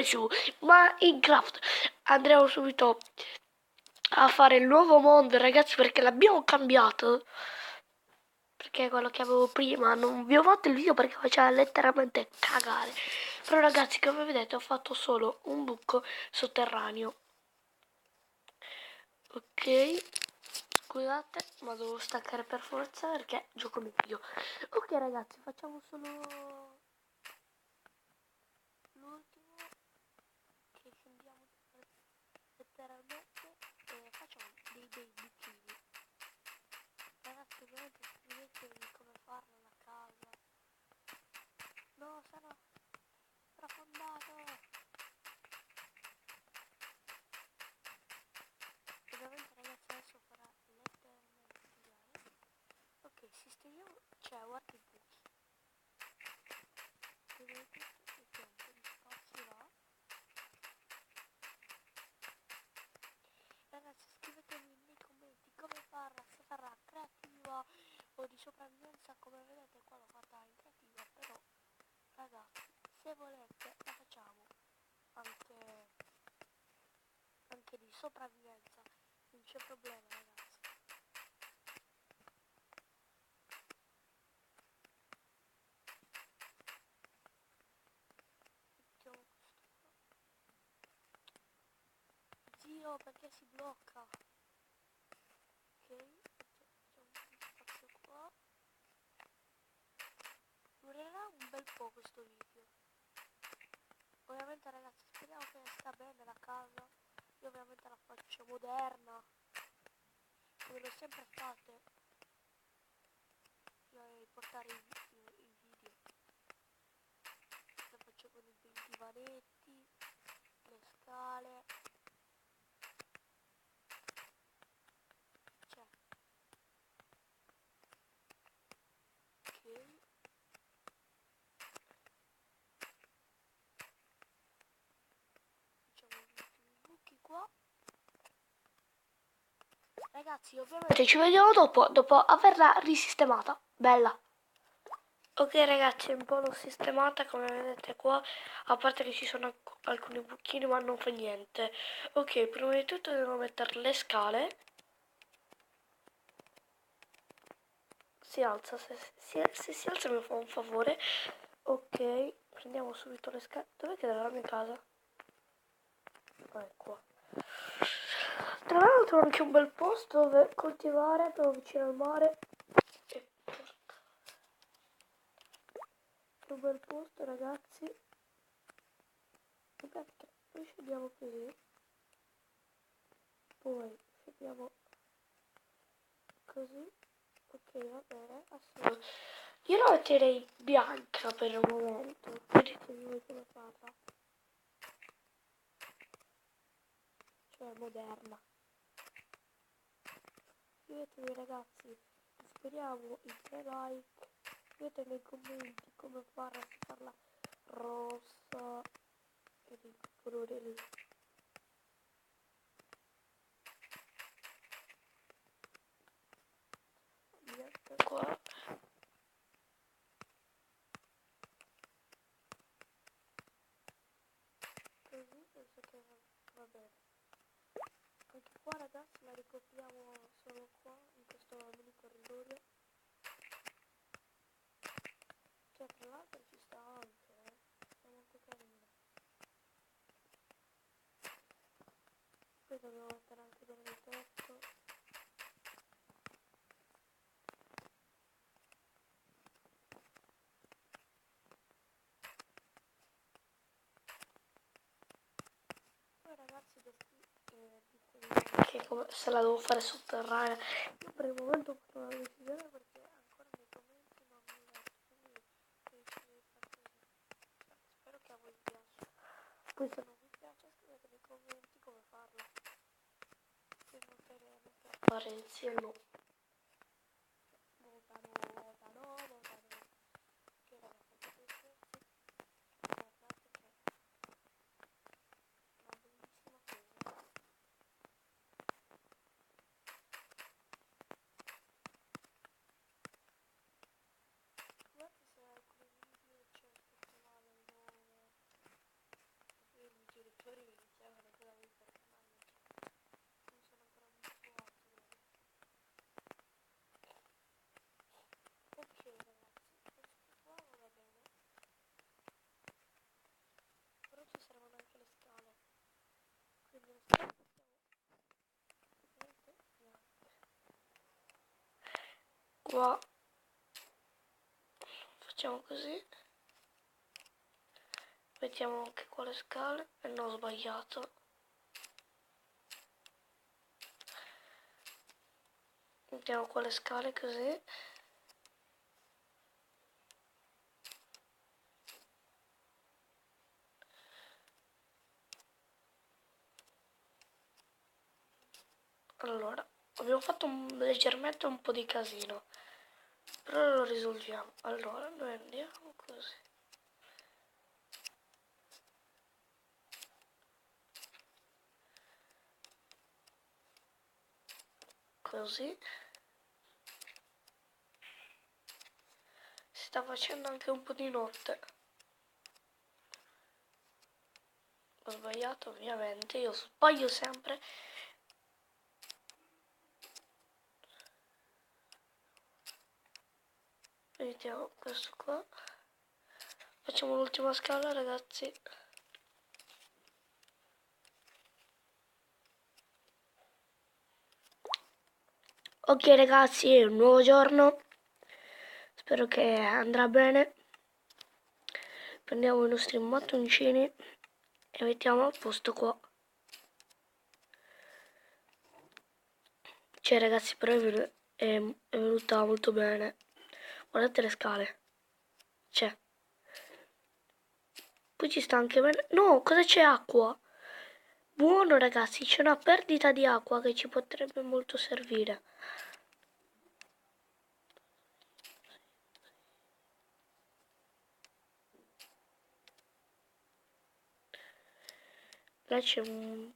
sempre su Minecraft. Andremo subito a fare il nuovo mondo, ragazzi, perché l'abbiamo cambiato. Perché quello che avevo prima non vi ho fatto il video perché faceva letteralmente cagare. Però ragazzi, come vedete ho fatto solo un buco sotterraneo. Ok, scusate, ma devo staccare per forza perché gioco meglio. Ok ragazzi, facciamo solo l'ultimo, che scendiamo letteralmente e facciamo dei bei buchini. Ragazzi, ovviamente scrivetemi come farlo la casa. No, sarà strafondato. Ovviamente ragazzi adesso farà letteralmente cagare. Ok, sistemiamo, cioè guarda i buchi. Vedete, mettiamo un po' di spazio là. Ragazzi, scrivetemi nei commenti come farla, se farà creativa o di sopravvivenza. Come vedete qua l'ho fatta in creativa, però ragazzi, se volete la facciamo anche di sopravvivenza, non c'è problema ragazzi. Mettiamo questo qua. Zio, perché si blocca? Ok, facciamo un po' di spazio qua. Durerà un bel po' questo video. Ovviamente ragazzi, speriamo che sta bene la casa. Io ovviamente la faccio moderna, come l'ho sempre fatta. Portare i video. La faccio con i divanetti, le scale. Cioè, ok. Facciamo gli ultimi buchi qua. Ragazzi, ovviamente ci vediamo dopo averla risistemata. Bella. Ok ragazzi, un po' l'ho sistemata come vedete qua, a parte che ci sono alcuni buchini ma non fa niente. Ok, prima di tutto devo mettere le scale. Si alza, se si alza mi fa un favore. Ok, prendiamo subito le scale. Dov'è che era la mia casa? Ah, è qua. Tra l'altro ho anche un bel posto dove coltivare, proprio vicino al mare. E porca. Che bel posto ragazzi. Perché noi scendiamo così. Poi scendiamo così. Ok, va bene. Adesso io la metterei bianca per il momento. Ditemi voi come farla. Cioè moderna. Scrivetemi ragazzi, speriamo in 3 like. Scrivete nei commenti come farla, se farla rossa e di colore lì. Bianca qua. Così penso che va bene. Anche qua ragazzi la ricopriamo solo qua, in questo mini corridoio. Cioè tra l'altro ci sta anche, è molto carina. Poi dobbiamo mettere anche bene il tetto. Poi ragazzi ditemi anche se la devo fare sotterranea. Io per il momento ho fatto una decisione perché ancora nei commenti non mi metto, quindi decidete fare così. Spero che a voi piaccia. Poi se non vi piace scrivete nei commenti come farla. Poi voteremo per fare insieme. Votano. Che ragazzi, fate scherzi. Guardate che è una bellissima cosa. Guardate se alcuni video c'è scritto male il nome. qua facciamo così, mettiamo anche qua le scale e non ho sbagliato. Mettiamo qua le scale così. Allora, abbiamo fatto leggermente un po' di casino, però lo risolviamo. Allora, noi andiamo così. Così. Si sta facendo anche un po' di notte. Ho sbagliato ovviamente, io sbaglio sempre. Mettiamo questo qua. Facciamo l'ultima scala, ragazzi. Ok ragazzi, è un nuovo giorno. Spero che andrà bene. Prendiamo i nostri mattoncini e mettiamo a posto qua. Cioè ragazzi, però è venuta molto bene. Guardate le scale. C'è. Poi ci sta anche bene. No, cosa c'è? Acqua. Buono ragazzi, c'è una perdita di acqua che ci potrebbe molto servire. Là c'è un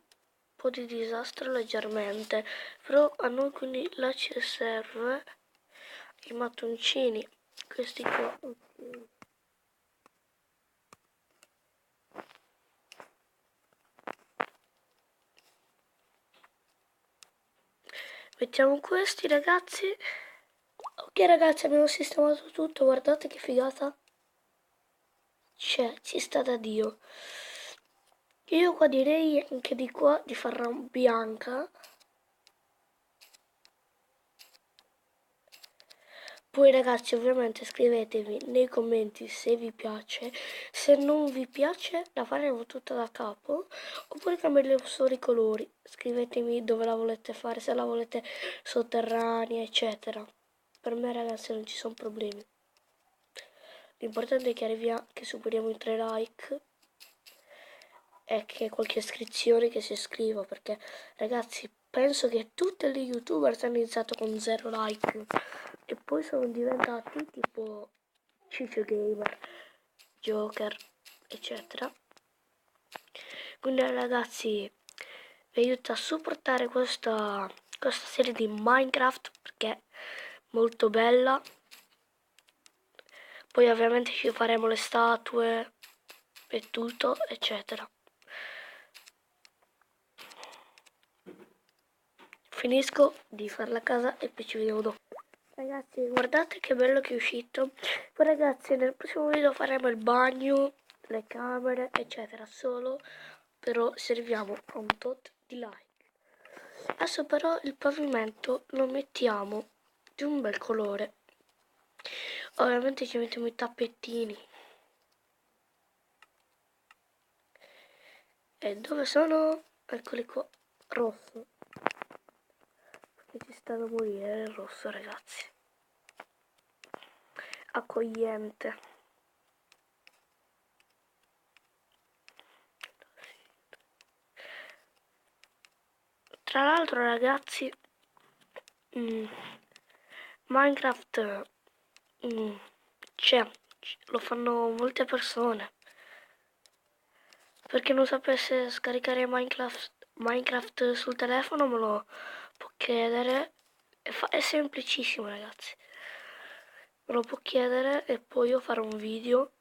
po' di disastro leggermente, però a noi quindi là ci serve i mattoncini, questi qua. Okay. Mettiamo questi ragazzi. Ok ragazzi, abbiamo sistemato tutto, guardate che figata. Ci sta da Dio. Io qua direi anche di qua di farla bianca. Poi ragazzi ovviamente scrivetemi nei commenti se vi piace, se non vi piace la faremo tutta da capo oppure cambieremo solo i colori. Scrivetemi dove la volete fare, se la volete sotterranea eccetera. Per me ragazzi non ci sono problemi. L'importante è che superiamo i 3 like e che qualche iscrizione che si iscriva perché ragazzi penso che tutti gli youtuber hanno iniziato con 0 like e poi sono diventati tipo Ciccio Gamer, Joker eccetera. Quindi ragazzi vi aiuta a supportare questa serie di Minecraft perché è molto bella. Poi ovviamente ci faremo le statue e tutto eccetera. Finisco di fare la casa e poi ci vediamo dopo. Ragazzi guardate che bello che è uscito. Poi ragazzi nel prossimo video faremo il bagno, le camere eccetera. Solo però serviamo a un tot di like. Adesso però il pavimento lo mettiamo di un bel colore. Ovviamente ci mettiamo i tappetini. E dove sono? Eccoli qua. Rosso. Perché ci sta da morire il rosso ragazzi. Accogliente. Tra l'altro ragazzi Minecraft lo fanno molte persone. Per chi non sapesse scaricare Minecraft sul telefono me lo può chiedere. È semplicissimo ragazzi. Me lo può chiedere e poi io farò un video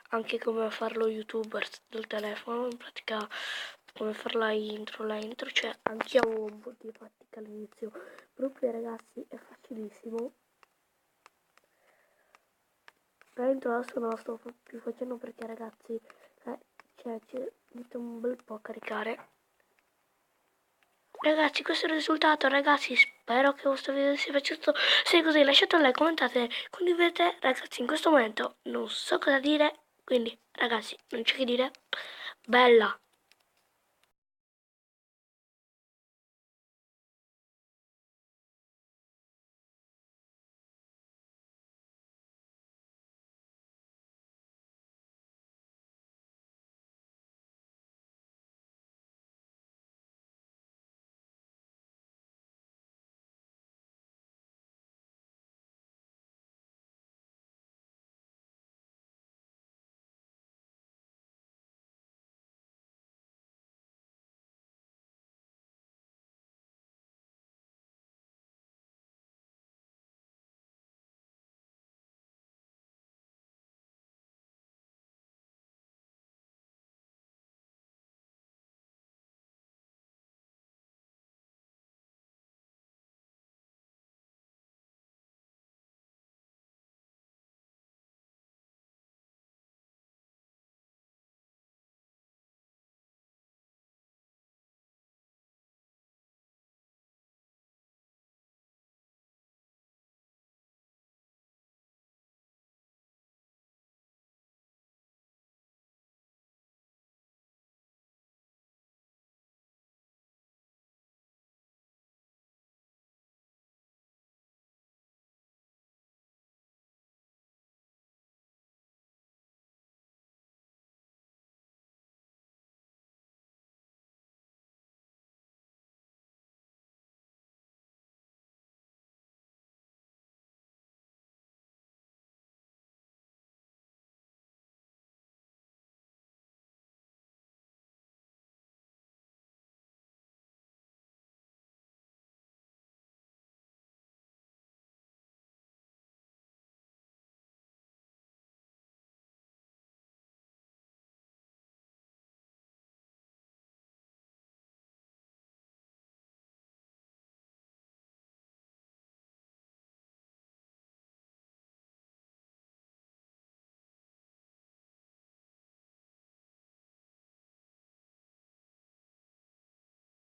anche come farlo youtuber del telefono, in pratica come fare la intro, cioè anche io avevo un po' di pratica all'inizio, però poi ragazzi è facilissimo. La intro adesso non la sto più facendo perché ragazzi, ci mette un bel po' a caricare. Ragazzi, questo è il risultato, ragazzi, spero che questo video vi sia piaciuto. Se è così, lasciate un like, commentate, condividete. Ragazzi, in questo momento non so cosa dire, quindi, ragazzi, non c'è che dire. Bella!